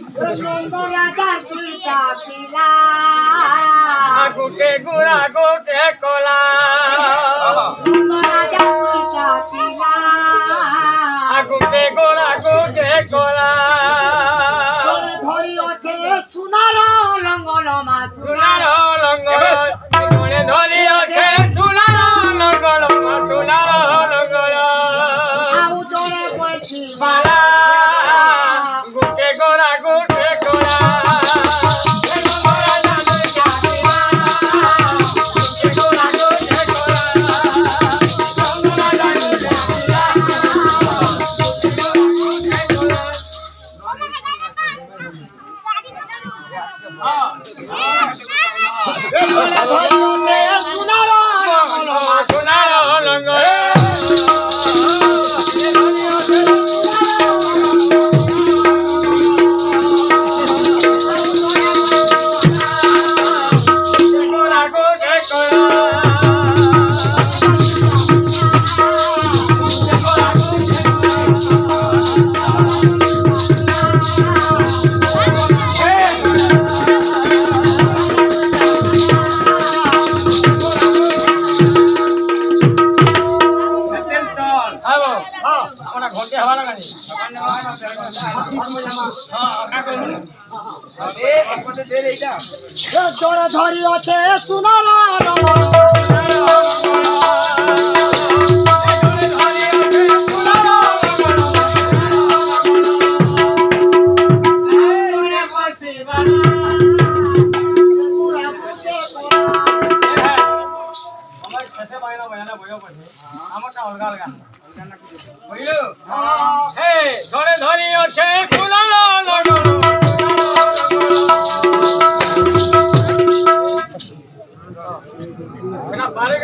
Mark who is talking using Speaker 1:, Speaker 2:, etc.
Speaker 1: রাজা দুইটা পিলা
Speaker 2: গুটে গুড়া গুটে কলা
Speaker 1: রাজা দুইটা পিলা
Speaker 2: গুটে গুড়া গুটে কলা
Speaker 1: ধরি আছে সোনার লঙ্গল মা
Speaker 2: সোনার লঙ্গল মনে ধরি আছে সোনার লঙ্গল সোনার লঙ্গল
Speaker 1: আউ জোরে কইছি
Speaker 2: বালা গুটে গোড়া গুটে গোড়া সোনার লঙ্গল ঘন্টে হওয়া লাগানি
Speaker 1: জোরে ধরি আছে সোনার
Speaker 2: আমারটা অলগা অলগা বুঝলো ধরে ধরি আছে ফুলা পারে